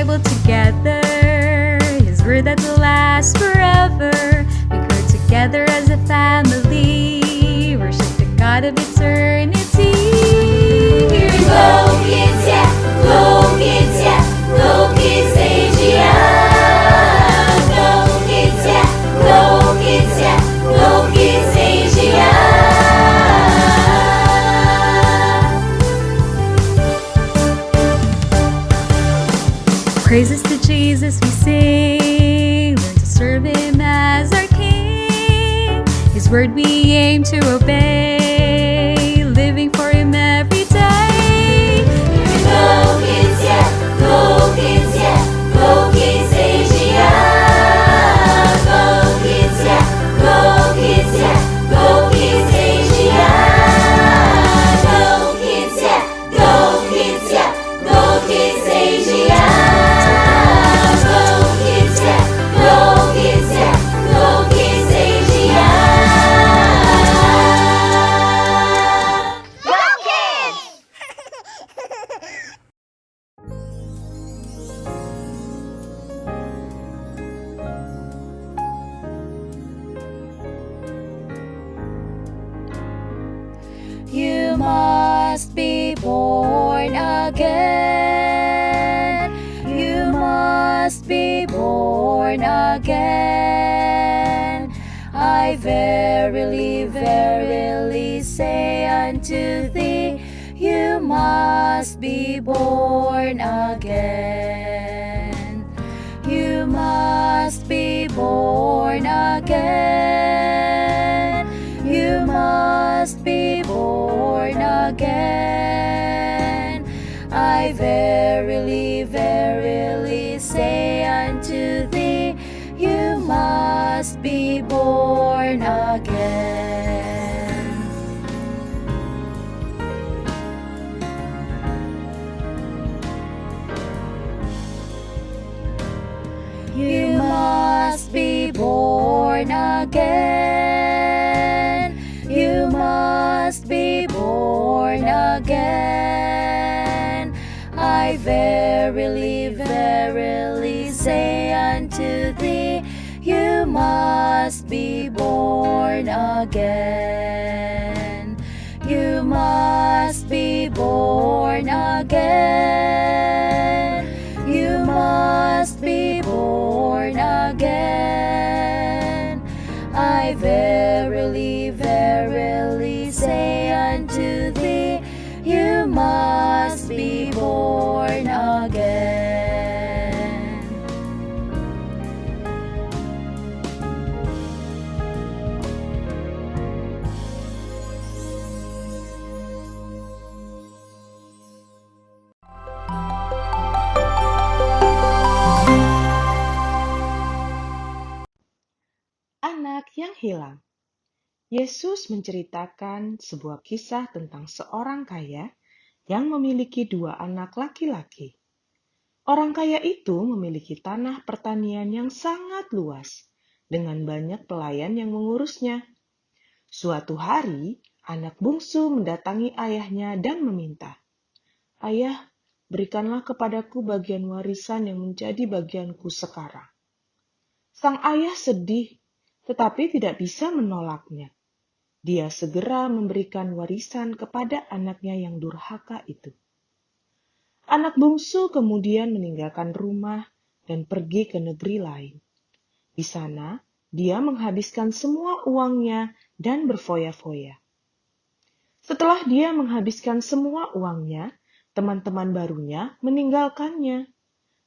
table together, His word that will last forever. We grow together as a family, worship the God of eternity. Here we go, kids, yeah, go kids, yeah, go kids, Asia. Go kids, yeah, go kids, yeah, go kids, Asia. Praises to Jesus we sing, learn to serve Him as our King. His word we aim to obey, living for Him every day. Here we go, kids, yeah, go kids, yeah, go kids, Asia. Go kids, yeah, go kids, yeah, go kids, Asia. Go kids, yeah, go kids, yeah, go kids, Asia. You must be born again. You must be born again. I verily, verily say unto thee, you must be born again. You must be born again. You must be born again. I verily, verily say unto thee, you must be born again. You must be born again. You must be born again. I verily, verily say unto thee, you must be born again. You must be born again. You must be born again. I verily, verily say unto thee, you must be born again. Anak yang hilang. Yesus menceritakan sebuah kisah tentang seorang kaya yang memiliki 2 anak laki-laki. Orang kaya itu memiliki tanah pertanian yang sangat luas, dengan banyak pelayan yang mengurusnya. Suatu hari, anak bungsu mendatangi ayahnya dan meminta, "Ayah, berikanlah kepadaku bagian warisan yang menjadi bagianku sekarang." Sang ayah sedih, tetapi tidak bisa menolaknya. Dia segera memberikan warisan kepada anaknya yang durhaka itu. Anak bungsu kemudian meninggalkan rumah dan pergi ke negeri lain. Di sana, dia menghabiskan semua uangnya dan berfoya-foya. Setelah dia menghabiskan semua uangnya, teman-teman barunya meninggalkannya.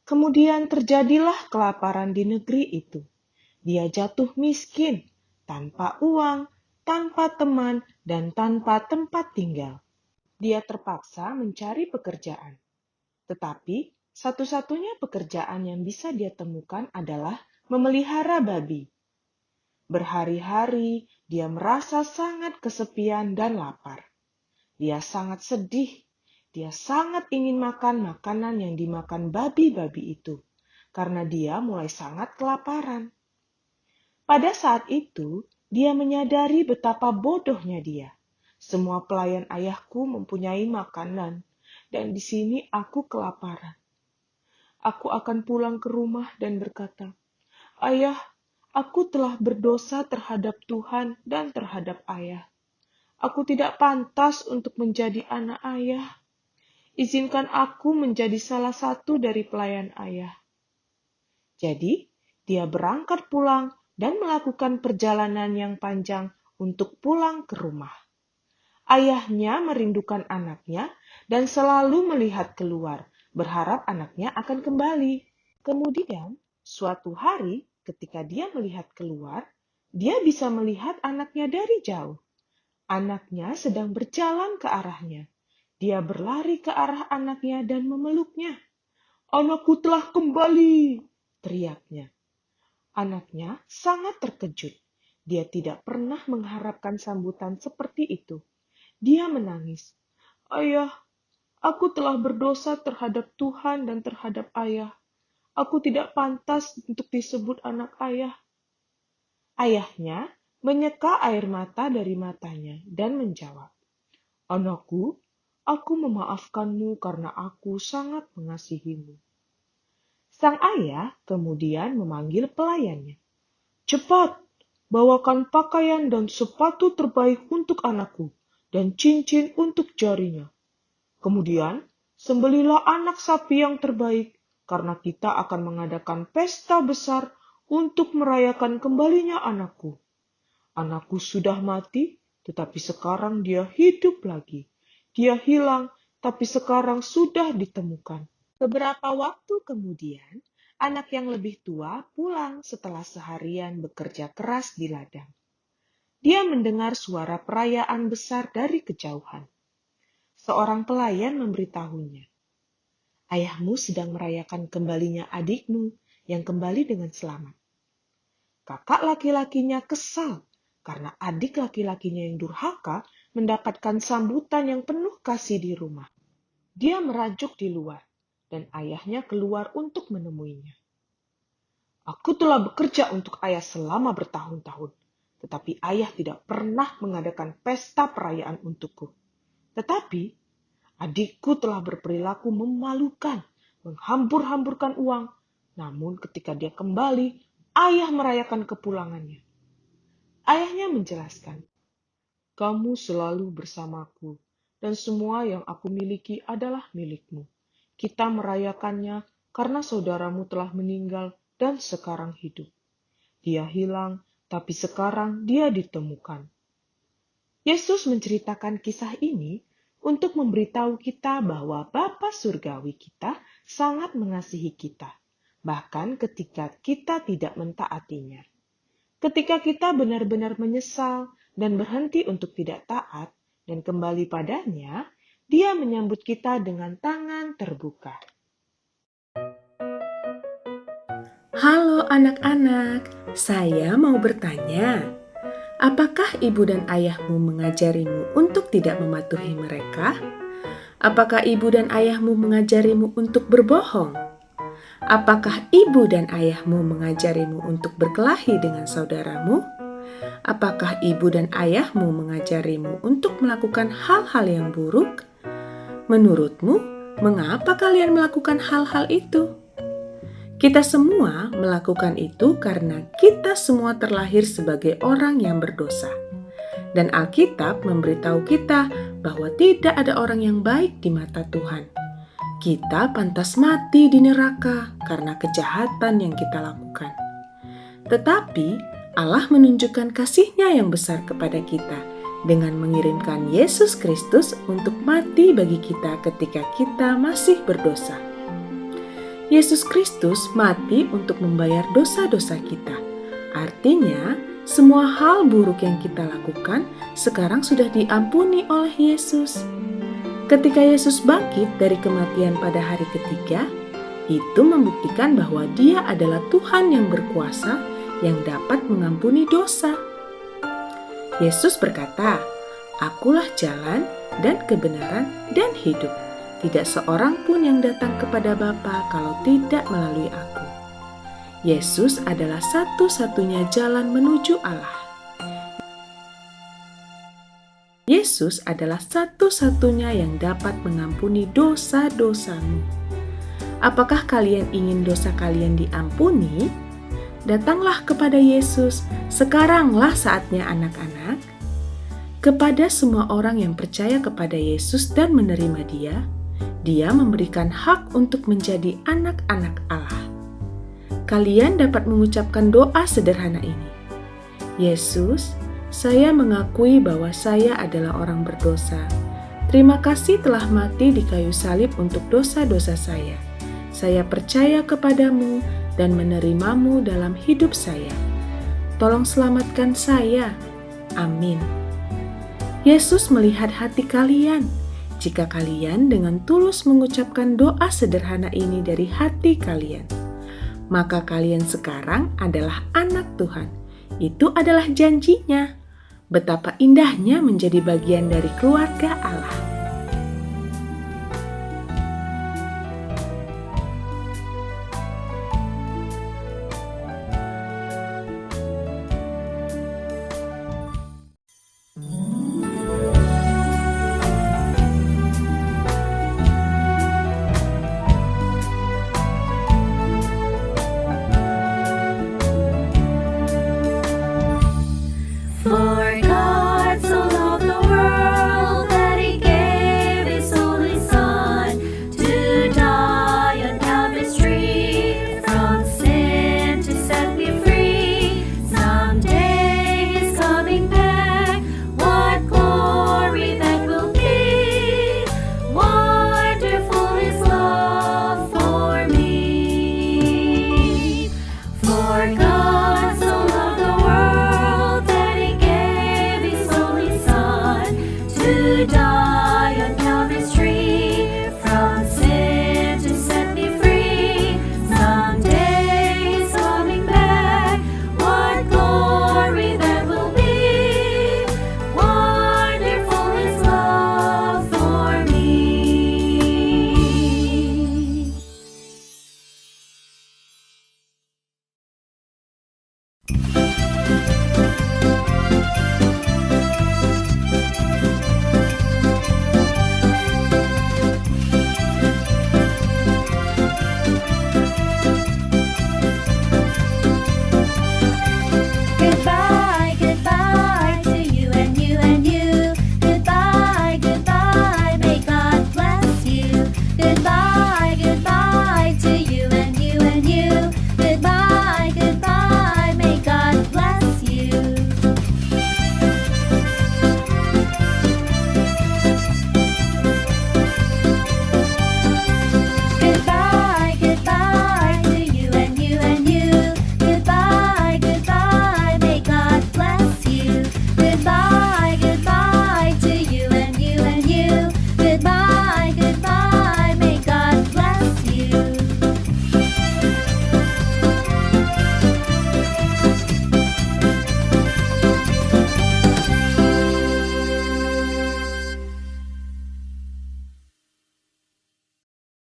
Kemudian terjadilah kelaparan di negeri itu. Dia jatuh miskin, tanpa uang, tanpa teman, dan tanpa tempat tinggal. Dia terpaksa mencari pekerjaan. Tetapi, satu-satunya pekerjaan yang bisa dia temukan adalah memelihara babi. Berhari-hari, dia merasa sangat kesepian dan lapar. Dia sangat sedih. Dia sangat ingin makan makanan yang dimakan babi-babi itu, karena dia mulai sangat kelaparan. Pada saat itu, dia menyadari betapa bodohnya dia. Semua pelayan ayahku mempunyai makanan, dan di sini aku kelaparan. aku akan pulang ke rumah dan berkata, "Ayah, aku telah berdosa terhadap Tuhan dan terhadap ayah. Aku tidak pantas untuk menjadi anak ayah. Izinkan aku menjadi salah satu dari pelayan ayah." Jadi, dia berangkat pulang dan melakukan perjalanan yang panjang untuk pulang ke rumah. Ayahnya merindukan anaknya dan selalu melihat keluar, berharap anaknya akan kembali. Kemudian, suatu hari ketika dia melihat keluar, dia bisa melihat anaknya dari jauh. Anaknya sedang berjalan ke arahnya. Dia berlari ke arah anaknya dan memeluknya. "Anakku telah kembali!" teriaknya. Anaknya sangat terkejut. Dia tidak pernah mengharapkan sambutan seperti itu. Dia menangis. "Ayah, aku telah berdosa terhadap Tuhan dan terhadap ayah. Aku tidak pantas untuk disebut anak ayah." Ayahnya menyeka air mata dari matanya dan menjawab, "Anakku, aku memaafkanmu karena aku sangat mengasihimu." Sang ayah kemudian memanggil pelayannya. "Cepat, bawakan pakaian dan sepatu terbaik untuk anakku, dan cincin untuk jarinya. Kemudian, sembelilah anak sapi yang terbaik, karena kita akan mengadakan pesta besar untuk merayakan kembalinya anakku. Anakku sudah mati, tetapi sekarang dia hidup lagi. Dia hilang, tapi sekarang sudah ditemukan." Beberapa waktu kemudian, anak yang lebih tua pulang setelah seharian bekerja keras di ladang. Dia mendengar suara perayaan besar dari kejauhan. Seorang pelayan memberitahunya, "Ayahmu sedang merayakan kembalinya adikmu yang kembali dengan selamat." Kakak laki-lakinya kesal karena adik laki-lakinya yang durhaka mendapatkan sambutan yang penuh kasih di rumah. Dia merajuk di luar, dan ayahnya keluar untuk menemuinya. "Aku telah bekerja untuk ayah selama bertahun-tahun, tetapi ayah tidak pernah mengadakan pesta perayaan untukku. Tetapi adikku telah berperilaku memalukan, menghambur-hamburkan uang. Namun ketika dia kembali, ayah merayakan kepulangannya." Ayahnya menjelaskan, "Kamu selalu bersamaku, dan semua yang aku miliki adalah milikmu. Kita merayakannya karena saudaramu telah meninggal dan sekarang hidup. Dia hilang, tapi sekarang dia ditemukan." Yesus menceritakan kisah ini untuk memberitahu kita bahwa Bapa Surgawi kita sangat mengasihi kita, bahkan ketika kita tidak mentaatinya. Ketika kita benar-benar menyesal dan berhenti untuk tidak taat dan kembali padanya, Dia menyambut kita dengan tangan terbuka. Halo anak-anak, saya mau bertanya, apakah ibu dan ayahmu mengajarimu untuk tidak mematuhi mereka? Apakah ibu dan ayahmu mengajarimu untuk berbohong? Apakah ibu dan ayahmu mengajarimu untuk berkelahi dengan saudaramu? Apakah ibu dan ayahmu mengajarimu untuk melakukan hal-hal yang buruk? Menurutmu, mengapa kalian melakukan hal-hal itu? Kita semua melakukan itu karena kita semua terlahir sebagai orang yang berdosa. Dan Alkitab memberitahu kita bahwa tidak ada orang yang baik di mata Tuhan. Kita pantas mati di neraka karena kejahatan yang kita lakukan. Tetapi Allah menunjukkan kasih-Nya yang besar kepada kita dengan mengirimkan Yesus Kristus untuk mati bagi kita ketika kita masih berdosa. Yesus Kristus mati untuk membayar dosa-dosa kita. Artinya, semua hal buruk yang kita lakukan sekarang sudah diampuni oleh Yesus. Ketika Yesus bangkit dari kematian pada hari ketiga, itu membuktikan bahwa Dia adalah Tuhan yang berkuasa yang dapat mengampuni dosa. Yesus berkata, "Akulah jalan dan kebenaran dan hidup. Tidak seorang pun yang datang kepada Bapa kalau tidak melalui Aku." Yesus adalah satu-satunya jalan menuju Allah. Yesus adalah satu-satunya yang dapat mengampuni dosa-dosamu. Apakah kalian ingin dosa kalian diampuni? Datanglah kepada Yesus, sekaranglah saatnya anak-anak. Kepada semua orang yang percaya kepada Yesus dan menerima Dia memberikan hak untuk menjadi anak-anak Allah. Kalian dapat mengucapkan doa sederhana ini. Yesus, saya mengakui bahwa saya adalah orang berdosa. Terima kasih telah mati di kayu salib untuk dosa-dosa saya. Saya percaya kepadamu dan menerimamu dalam hidup saya. Tolong selamatkan saya. Amin. Yesus melihat hati kalian. Jika kalian dengan tulus mengucapkan doa sederhana ini dari hati kalian, maka kalian sekarang adalah anak Tuhan. Itu adalah janjinya. Betapa indahnya menjadi bagian dari keluarga Allah.